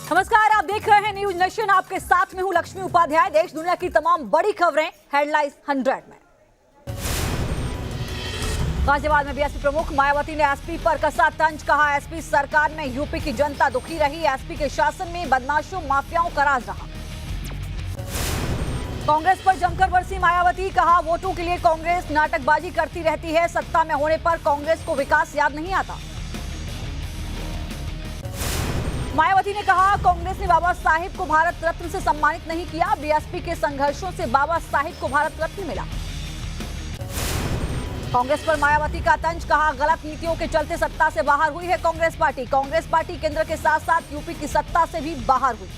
नमस्कार, आप देख रहे हैं न्यूज नेशन। आपके साथ में हूं लक्ष्मी उपाध्याय। देश दुनिया की तमाम बड़ी खबरें हेडलाइंस 100 में। गाजियाबाद में बीएसपी प्रमुख मायावती ने एसपी पर कसा तंज। कहा, एसपी सरकार में यूपी की जनता दुखी रही। एसपी के शासन में बदमाशों माफियाओं का राज रहा। कांग्रेस पर जमकर बरसी मायावती। कहा, वोटों के लिए कांग्रेस नाटकबाजी करती रहती है। सत्ता में होने पर कांग्रेस को विकास याद नहीं आता। मायावती ने कहा, कांग्रेस ने बाबा साहिब को भारत रत्न से सम्मानित नहीं किया। बीएसपी के संघर्षों से बाबा साहिब को भारत रत्न मिला। कांग्रेस पर मायावती का तंज। कहा, गलत नीतियों के चलते सत्ता से बाहर हुई है कांग्रेस पार्टी। कांग्रेस पार्टी केंद्र के साथ साथ यूपी की सत्ता से भी बाहर हुई।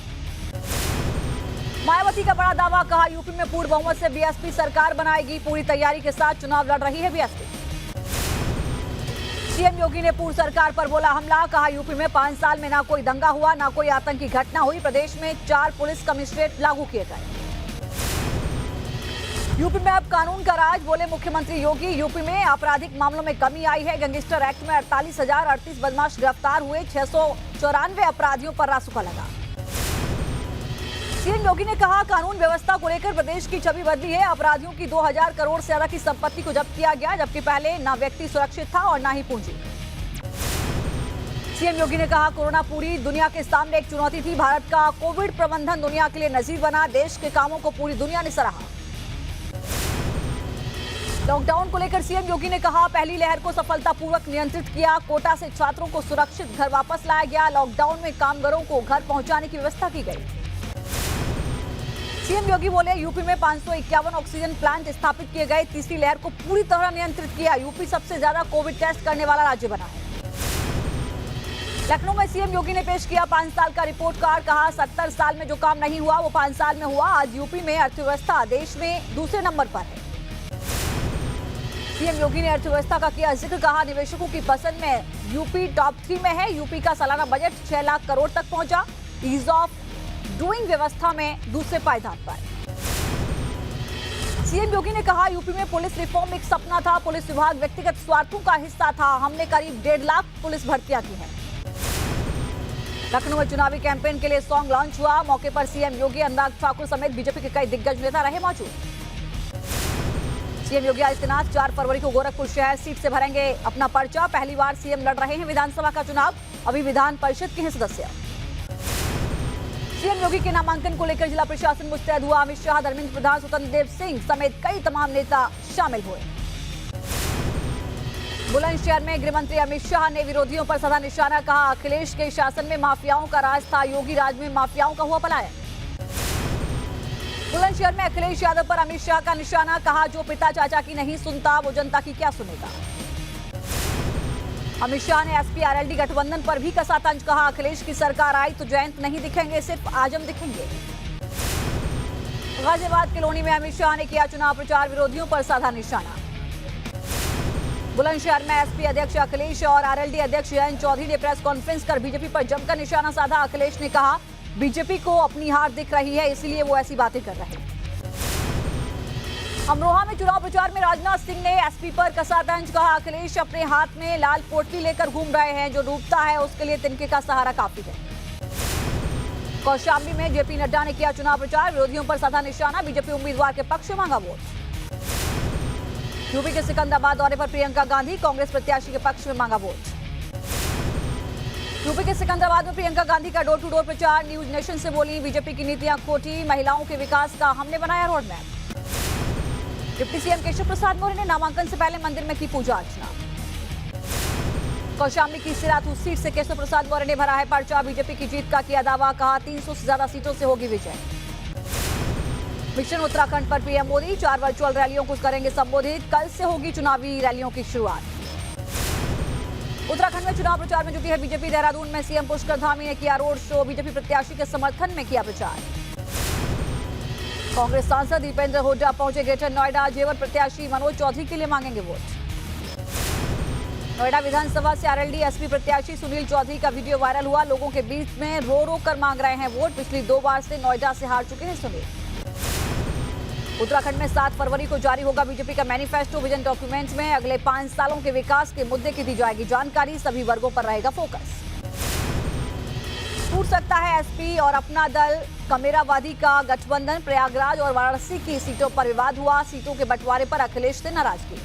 मायावती का बड़ा दावा। कहा, यूपी में पूर्ण बहुमत से बीएसपी सरकार बनाएगी। पूरी तैयारी के साथ चुनाव लड़ रही है बीएसपी। सीएम योगी ने पूर्व सरकार पर बोला हमला। कहा, यूपी में 5 साल में ना कोई दंगा हुआ, ना कोई आतंकी घटना हुई। प्रदेश में 4 पुलिस कमिश्नरेट लागू किए गए। यूपी में अब कानून का राज, बोले मुख्यमंत्री योगी। यूपी में आपराधिक मामलों में कमी आई है। गैंगस्टर एक्ट में 48,038 बदमाश गिरफ्तार हुए। 694 अपराधियों पर रासुका लगा। सीएम योगी ने कहा, कानून व्यवस्था को लेकर प्रदेश की छवि बदली है। अपराधियों की 2000 करोड़ से ज्यादा की संपत्ति को जब्त किया गया, जबकि पहले ना व्यक्ति सुरक्षित था और ना ही पूंजी। सीएम योगी ने कहा, कोरोना पूरी दुनिया के सामने एक चुनौती थी। भारत का कोविड प्रबंधन दुनिया के लिए नजीर बना। देश के कामों को पूरी दुनिया ने सराहा। लॉकडाउन को लेकर सीएम योगी ने कहा, पहली लहर को सफलतापूर्वक नियंत्रित किया। कोटा से छात्रों को सुरक्षित घर वापस लाया गया। लॉकडाउन में कामगारों को घर पहुंचाने की व्यवस्था की गई। सीएम योगी बोले, यूपी में 551 ऑक्सीजन प्लांट स्थापित किए गए। तीसरी लहर को पूरी तरह नियंत्रित किया। यूपी सबसे ज्यादा कोविड टेस्ट करने वाला राज्य बना है। लखनऊ में सीएम योगी ने पेश किया 5 साल का रिपोर्ट कार्ड। कहा, 70 साल में जो काम नहीं हुआ वो 5 साल में हुआ। आज यूपी में अर्थव्यवस्था देश में दूसरे नंबर पर है। सीएम योगी ने अर्थव्यवस्था का किया जिक्र। कहा, निवेशकों की पसंद में यूपी टॉप 3 में है। यूपी का सालाना बजट 6 लाख करोड़ तक पहुंचा। ईज ऑफ डूइंग व्यवस्था में दूसरे पायदान पर। सीएम योगी ने कहा, यूपी में पुलिस रिफॉर्म एक सपना था। पुलिस विभाग व्यक्तिगत स्वार्थों का हिस्सा था। हमने करीब 1.5 लाख पुलिस भर्तियां की हैं। लखनऊ में चुनावी कैंपेन के लिए सॉन्ग लॉन्च हुआ। मौके पर सीएम योगी, अनुराग ठाकुर समेत बीजेपी के कई दिग्गज नेता रहे मौजूद। सीएम योगी आदित्यनाथ 4 फरवरी को गोरखपुर शहर सीट से भरेंगे अपना पर्चा। पहली बार सीएम लड़ रहे हैं विधानसभा का चुनाव। अभी विधान परिषद के हैं सदस्य। सीएम योगी के नामांकन को लेकर जिला प्रशासन मुस्तैद हुआ। अमित शाह, धर्मेंद्र प्रधान, स्वतंत्र देव सिंह समेत कई तमाम नेता शामिल हुए। बुलंदशहर में गृह मंत्री अमित शाह ने विरोधियों पर साधा निशाना। कहा, अखिलेश के शासन में माफियाओं का राज था। योगी राज में माफियाओं का हुआ पलायन। बुलंदशहर में अखिलेश यादव पर अमित शाह का निशाना। कहा, जो पिता चाचा की नहीं सुनता वो जनता की क्या सुनेगा। अमित शाह ने एसपी आरएलडी गठबंधन पर भी कसा तंज। कहा, अखिलेश की सरकार आई तो जयंत नहीं दिखेंगे, सिर्फ आजम दिखेंगे। गाजियाबाद के लोनी में अमित शाह ने किया चुनाव प्रचार। विरोधियों पर साधा निशाना। बुलंदशहर में एसपी अध्यक्ष अखिलेश और आरएलडी अध्यक्ष जयंत चौधरी ने प्रेस कॉन्फ्रेंस कर बीजेपी पर जमकर निशाना साधा। अखिलेश ने कहा, बीजेपी को अपनी हार दिख रही है, इसलिए वो ऐसी बातें कर रहे हैं। अमरोहा में चुनाव प्रचार में राजनाथ सिंह ने एसपी पर कसा तंज। कहा, अखिलेश अपने हाथ में लाल पोटली लेकर घूम रहे हैं। जो डूबता है उसके लिए तिनके का सहारा काफी है। कौशाम्बी में जेपी नड्डा ने किया चुनाव प्रचार। विरोधियों पर साधा निशाना। बीजेपी उम्मीदवार के पक्ष में मांगा वोट। यूपी के सिकंदराबाद दौरे पर प्रियंका गांधी, कांग्रेस प्रत्याशी के पक्ष में मांगा वोट। यूपी के सिकंदराबाद में प्रियंका गांधी का डोर टू डोर प्रचार। न्यूज नेशन से बोली, बीजेपी की नीतियां खोटी, महिलाओं के विकास का हमने बनाया road map. Deputy CM Keshav Prasad Maurya ने नामांकन से पहले मंदिर में की पूजा अर्चना। कौशाम्बी की सिराथू सीट से केशव प्रसाद मौर्य ने भरा है पर्चा। बीजेपी की जीत का किया दावा। कहा, 300 से ज्यादा सीटों से होगी विजय। मिशन उत्तराखंड पर पीएम मोदी 4 वर्चुअल रैलियों को करेंगे संबोधित। कल से होगी चुनावी रैलियों की शुरुआत। उत्तराखंड में चुनाव प्रचार में जुटी है बीजेपी। देहरादून में सीएम पुष्कर धामी ने किया रोड शो। बीजेपी प्रत्याशी के समर्थन में किया प्रचार। कांग्रेस सांसद दीपेंद्र हुड्डा पहुंचे ग्रेटर नोएडा। जेवर प्रत्याशी मनोज चौधरी के लिए मांगेंगे वोट। नोएडा विधानसभा से आरएलडी एसपी प्रत्याशी सुनील चौधरी का वीडियो वायरल हुआ। लोगों के बीच में रो रो कर मांग रहे हैं वोट। पिछली 2 बार से नोएडा से हार चुके हैं सुनील। उत्तराखंड में 7 फरवरी को जारी होगा बीजेपी का मैनिफेस्टो। विजन डॉक्यूमेंट्स में अगले 5 सालों के विकास के मुद्दे की दी जाएगी जानकारी। सभी वर्गों पर रहेगा फोकस। टूट सकता है एसपी और अपना दल कमेरावादी का गठबंधन। प्रयागराज और वाराणसी की सीटों पर विवाद हुआ। सीटों के बंटवारे पर अखिलेश से नाराजगी।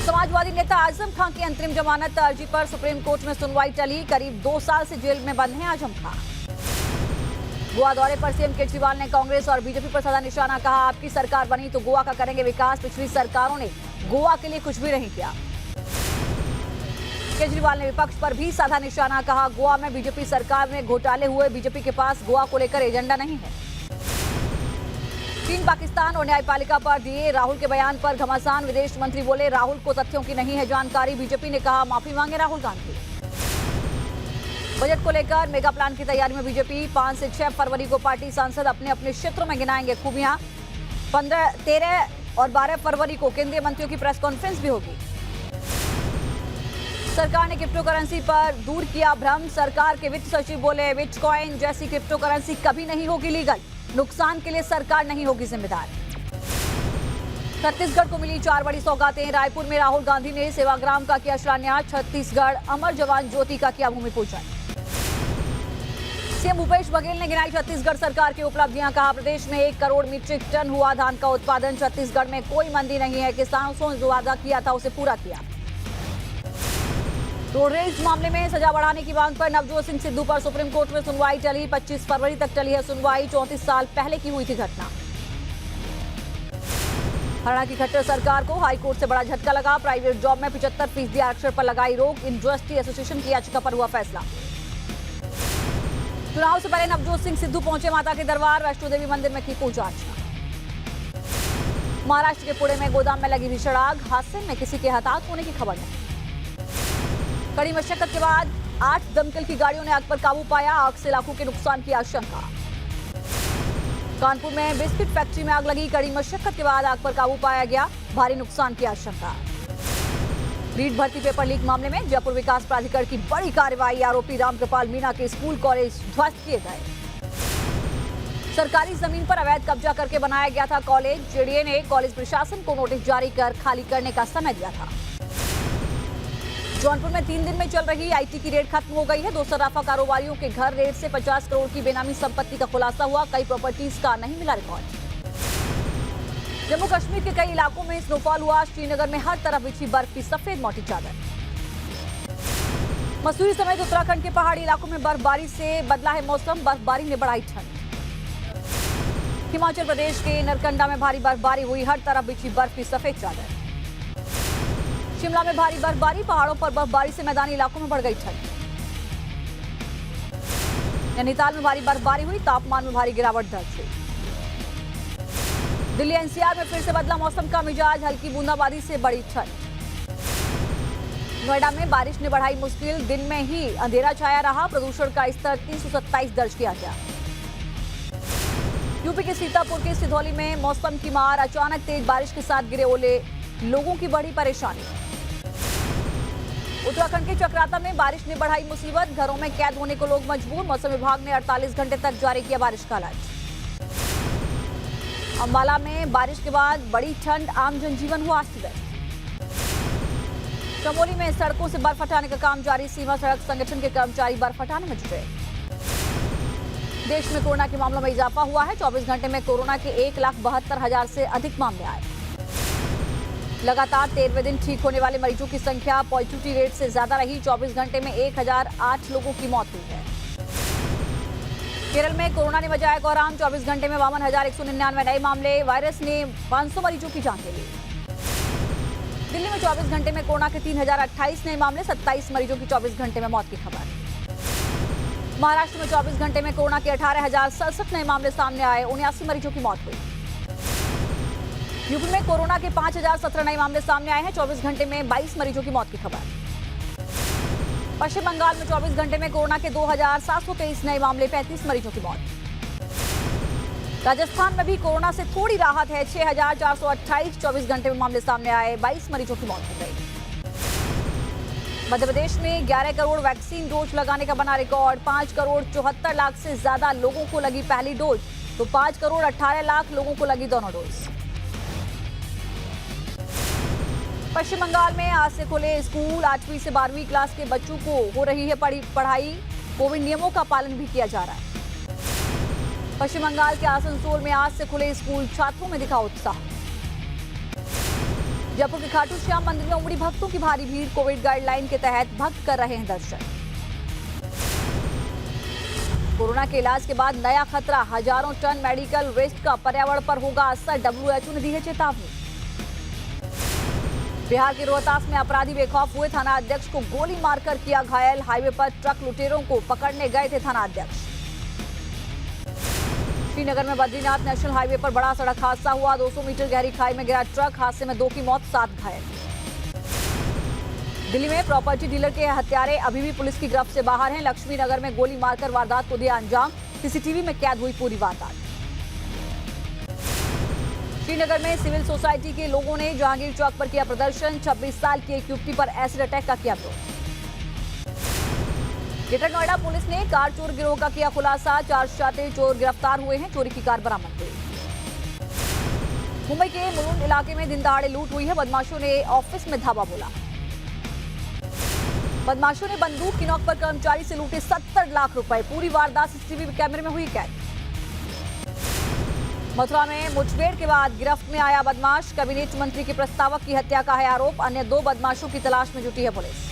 समाजवादी नेता आजम खान की अंतरिम जमानत अर्जी पर सुप्रीम कोर्ट में सुनवाई टली। करीब 2 साल से जेल में बंद हैं आजम खान। गोवा दौरे पर सीएम केजरीवाल ने कांग्रेस और बीजेपी पर साधा निशाना। कहा, आपकी सरकार बनी तो गोवा का करेंगे विकास। पिछली सरकारों ने गोवा के लिए कुछ भी नहीं किया। केजरीवाल ने विपक्ष पर भी साधा निशाना। कहा, गोवा में बीजेपी सरकार में घोटाले हुए। बीजेपी के पास गोवा को लेकर एजेंडा नहीं है। चीन, पाकिस्तान और न्यायपालिका पर दिए राहुल के बयान पर घमासान। विदेश मंत्री बोले, राहुल को तथ्यों की नहीं है जानकारी। बीजेपी ने कहा, माफी मांगे राहुल गांधी। बजट को लेकर मेगा प्लान की तैयारी में बीजेपी। 5 से 6 फरवरी को पार्टी सांसद अपने अपने क्षेत्रों में गिनाएंगे खूबियां। 15, 13 और 12 फरवरी को केंद्रीय मंत्रियों की प्रेस कॉन्फ्रेंस भी होगी। सरकार ने क्रिप्टो करेंसी पर दूर किया भ्रम। सरकार के वित्त सचिव बोले, बिटकॉइन जैसी क्रिप्टो करेंसी कभी नहीं होगी लीगल। नुकसान के लिए सरकार नहीं होगी जिम्मेदार। छत्तीसगढ़ को मिली 4 बड़ी सौगातें। रायपुर में राहुल गांधी ने सेवाग्राम का किया शिलान्यास। छत्तीसगढ़ अमर जवान ज्योति का किया भूमि पूजन। सीएम भूपेश बघेल ने गिनाई छत्तीसगढ़ सरकार की उपलब्धियां। कहा, प्रदेश में 1 करोड़ मीट्रिक टन हुआ धान का उत्पादन। छत्तीसगढ़ में कोई मंदी नहीं है। किसानों से जो वादा किया था उसे पूरा किया। रोड रेज मामले में सजा बढ़ाने की मांग पर नवजोत सिंह सिद्धू पर सुप्रीम कोर्ट में सुनवाई टली। 25 फरवरी तक टली है सुनवाई। 34 साल पहले की हुई थी घटना। हरियाणा की खट्टर सरकार को हाईकोर्ट से बड़ा झटका लगा। प्राइवेट जॉब में 75% आरक्षण पर लगाई रोक। इंडस्ट्री एसोसिएशन की याचिका पर हुआ फैसला। चुनाव से पहले नवजोत सिंह सिद्धू पहुंचे माता के दरबार। वैष्णो देवी मंदिर में की पूजा अर्चना। महाराष्ट्र के पुणे में गोदाम में लगी भीषण आग। हादसे में किसी के हताहत होने की खबर नहीं। कड़ी मशक्कत के बाद 8 दमकल की गाड़ियों ने आग पर काबू पाया। आग से लाखों के नुकसान की आशंका। कानपुर में बिस्किट फैक्ट्री में आग लगी। कड़ी मशक्कत के बाद आग पर काबू पाया गया। भारी नुकसान की आशंका। रीट भर्ती पेपर लीक मामले में जयपुर विकास प्राधिकरण की बड़ी कार्रवाई। आरोपी रामकृपाल मीणा के स्कूल कॉलेज ध्वस्त किए गए। सरकारी जमीन पर अवैध कब्जा करके बनाया गया था कॉलेज। जेडीए ने कॉलेज प्रशासन को नोटिस जारी कर खाली करने का समय दिया था। जौनपुर में 3 दिन में चल रही आईटी की रेड खत्म हो गई है। 2 सराफा कारोबारियों के घर रेड से 50 करोड़ की बेनामी संपत्ति का खुलासा हुआ। कई प्रॉपर्टीज का नहीं मिला रिकॉर्ड। जम्मू कश्मीर के कई इलाकों में स्नोफॉल हुआ। श्रीनगर में हर तरफ बिछी बर्फ की सफेद मोटी चादर। मसूरी समेत उत्तराखंड के पहाड़ी इलाकों में बर्फबारी से बदला है मौसम। बर्फबारी ने बढ़ाई ठंड। हिमाचल प्रदेश के नरकंडा में भारी बर्फबारी हुई। हर तरफ बिछी बर्फ की सफेद चादर। शिमला में भारी बर्फबारी। पहाड़ों पर बर्फबारी से मैदानी इलाकों में बढ़ गई ठंड। नैनीताल में भारी बर्फबारी हुई। तापमान में भारी गिरावट दर्ज हुई। दिल्ली एनसीआर में फिर से बदला मौसम का मिजाज। हल्की बूंदाबांदी से बढ़ी ठंड। नोएडा में बारिश ने बढ़ाई मुश्किल। दिन में ही अंधेरा छाया रहा। प्रदूषण का स्तर 327 दर्ज किया गया। यूपी के सीतापुर के सिधौली में मौसम की मार। अचानक तेज बारिश के साथ गिरे ओले। लोगों की बढ़ी परेशानी। उत्तराखंड के चक्राता में बारिश ने बढ़ाई मुसीबत। घरों में कैद होने को लोग मजबूर। मौसम विभाग ने 48 घंटे तक जारी किया बारिश का अलर्ट। अंबाला में बारिश के बाद बड़ी ठंड। आम जनजीवन हुआ अस्त-व्यस्त। चमोली में सड़कों से बर्फ हटाने का काम जारी। सीमा सड़क संगठन के कर्मचारी बर्फ हटाने में जुटे। देश में कोरोना के मामलों में इजाफा हुआ है। 24 घंटे में कोरोना के 1,72,000 से अधिक मामले आए। लगातार 13वें दिन ठीक होने वाले मरीजों की संख्या पॉजिटिविटी रेट से ज्यादा रही। 24 घंटे में 1008 लोगों की मौत हुई है। केरल में कोरोना ने बजाया कोहराम। 24 घंटे में 52,199 नए मामले। वायरस ने 500 मरीजों की जान ले ली। दिल्ली में 24 घंटे में कोरोना के 3,028 नए मामले। 27 मरीजों की 24 घंटे में मौत की खबर। महाराष्ट्र में 24 घंटे में कोरोना के 18,067 नए मामले सामने आए। 79 मरीजों की मौत हुई। यूपी में कोरोना के 5,017 नए मामले सामने आए हैं। 24 घंटे में 22 मरीजों की मौत की खबर। पश्चिम बंगाल में 24 घंटे में कोरोना के 2,723 नए मामले। 35 मरीजों की मौत। राजस्थान में भी कोरोना से थोड़ी राहत है। 6,428 24 घंटे में मामले सामने आए। 22 मरीजों की मौत हो गई। मध्य प्रदेश में 11 करोड़ वैक्सीन डोज लगाने का बना रिकॉर्ड। 5 करोड़ 74 लाख से ज्यादा लोगों को लगी पहली डोज, तो 5 करोड़ 18 लाख लोगों को लगी दोनों डोज। पश्चिम बंगाल में आज से खुले स्कूल। 8वीं से 12वीं क्लास के बच्चों को हो रही है पढ़ाई। कोविड नियमों का पालन भी किया जा रहा है। पश्चिम बंगाल के आसनसोल में आज से खुले स्कूल, छात्रों में दिखा उत्साह। जयपुर के खाटू श्याम मंदिर में उमड़ी भक्तों की भारी भीड़, कोविड गाइडलाइन के तहत भक्त कर रहे हैं दर्शन। कोरोना के इलाज के बाद नया खतरा, हजारों टन मेडिकल वेस्ट का पर्यावरण पर होगा असर, WHO ने दी है चेतावनी। बिहार के रोहतास में अपराधी बेखौफ हुए, थाना अध्यक्ष को गोली मारकर किया घायल, हाईवे पर ट्रक लुटेरों को पकड़ने गए थे थाना अध्यक्ष। श्रीनगर में बद्रीनाथ नेशनल हाईवे पर बड़ा सड़क हादसा हुआ, 200 मीटर गहरी खाई में गिरा ट्रक, हादसे में 2 की मौत, 7 घायल। दिल्ली में प्रॉपर्टी डीलर के हत्यारे अभी भी पुलिस की गिरफ्त से बाहर हैं, लक्ष्मी नगर में गोली मारकर वारदात को दिया अंजाम, सीसीटीवी में कैद हुई पूरी वारदात। श्रीनगर में सिविल सोसाइटी के लोगों ने जहांगीर चौक पर किया प्रदर्शन, 26 साल की एक युवती पर एसिड अटैक का किया विरोध। ग्रेटर नोएडा पुलिस ने कार चोर गिरोह का किया खुलासा, 4 शातिर चोर गिरफ्तार हुए हैं, चोरी की कार बरामद हुई। मुंबई के मुलुंड इलाके में दिन दहाड़े लूट हुई है, बदमाशों ने ऑफिस में धावा बोला। बदमाशों ने बंदूक की नोक पर कर्मचारी से लूटे 70 लाख रुपए, पूरी वारदात सीसीटीवी कैमरे में हुई कैद। मथुरा में मुठभेड़ के बाद गिरफ्त में आया बदमाश, कैबिनेट मंत्री के प्रस्तावक की हत्या का है आरोप, अन्य 2 बदमाशों की तलाश में जुटी है पुलिस।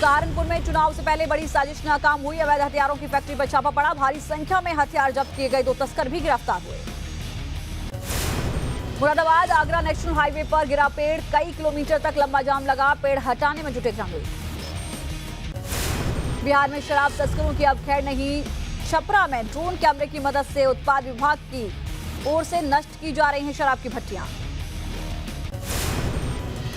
सहारनपुर में चुनाव से पहले बड़ी साजिश नाकाम हुई, अवैध हथियारों की फैक्ट्री पर छापा पड़ा, भारी संख्या में हथियार जब्त किए गए, 2 तस्कर भी गिरफ्तार हुए। मुरादाबाद आगरा नेशनल हाईवे पर गिरा पेड़, कई किलोमीटर तक लंबा जाम लगा, पेड़ हटाने में जुटे ग्रामीण। बिहार में शराब तस्करों की अब खैर नहीं, छपरा में ड्रोन कैमरे की मदद से उत्पाद विभाग की ओर से नष्ट की जा रही हैं शराब की भट्टियां।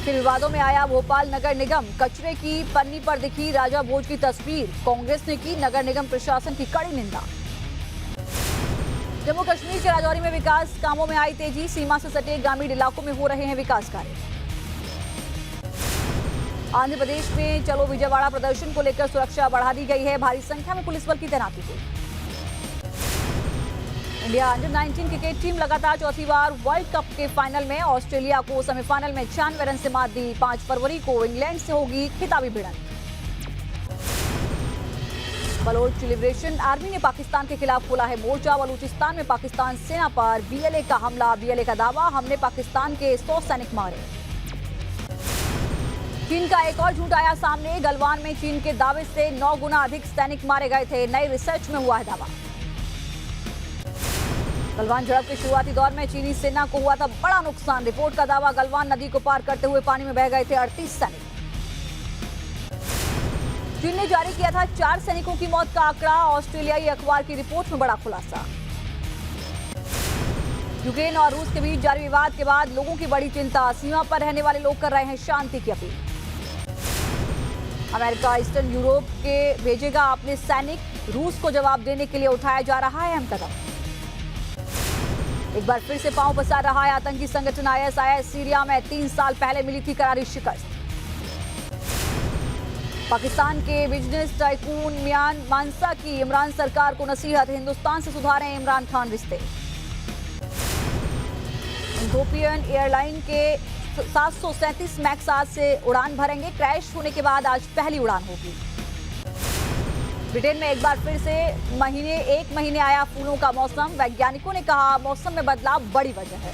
फिर विवादों में आया भोपाल नगर निगम, कचरे की पन्नी पर दिखी राजा भोज की तस्वीर, कांग्रेस ने की नगर निगम प्रशासन की कड़ी निंदा। जम्मू कश्मीर के राजौरी में विकास कामों में आई तेजी, सीमा से सटे ग्रामीण इलाकों में हो रहे हैं विकास कार्य। आंध्र प्रदेश में चलो विजयवाड़ा प्रदर्शन को लेकर सुरक्षा बढ़ा दी गई है, भारी संख्या में पुलिस बल की तैनाती हुई। इंडिया अंडर 19 क्रिकेट टीम लगातार चौथी बार वर्ल्ड कप के फाइनल में, ऑस्ट्रेलिया को सेमीफाइनल में 96 रन से मात दी, 5 फरवरी को इंग्लैंड से होगी खिताबी भिड़ंत। बलोच लिबरेशन आर्मी ने पाकिस्तान के खिलाफ खोला है मोर्चा, बलूचिस्तान में पाकिस्तान सेना पर BLA का हमला, BLA का दावा, हमने पाकिस्तान के 100 सैनिक मारे। चीन का एक और झूठ आया सामने, गलवान में चीन के दावे से 9 गुना अधिक सैनिक मारे गए थे, नई रिसर्च में हुआ है दावा। गलवान झड़प के शुरुआती दौर में चीनी सेना को हुआ था बड़ा नुकसान, रिपोर्ट का दावा, गलवान नदी को पार करते हुए पानी में बह गए थे 38 सैनिक। चीन ने जारी किया था 4 सैनिकों की मौत का आंकड़ा, ऑस्ट्रेलियाई अखबार की रिपोर्ट में बड़ा खुलासा। यूक्रेन और रूस के बीच जारी विवाद के बाद लोगों की बड़ी चिंता, सीमा पर रहने वाले लोग कर रहे हैं शांति की अपील। अमेरिका ईस्टर्न यूरोप के भेजेगा अपने सैनिक, रूस को जवाब देने के लिए उठाया जा रहा है अहम कदम। एक बार फिर से पांव पसार रहा है आतंकी संगठन ISIS, सीरिया में 3 साल पहले मिली थी करारी शिकस्त। पाकिस्तान के बिजनेस टाइकून मियान मानसा की इमरान सरकार को नसीहत, हिंदुस्तान से सुधारें इमरान खान रिश्ते। इथियोपियन एयरलाइन के 737 मैक्स आज से उड़ान भरेंगे, क्रैश होने के बाद आज पहली उड़ान होगी। ब्रिटेन में एक बार फिर से एक महीने आया फूलों का मौसम, वैज्ञानिकों ने कहा मौसम में बदलाव बड़ी वजह है।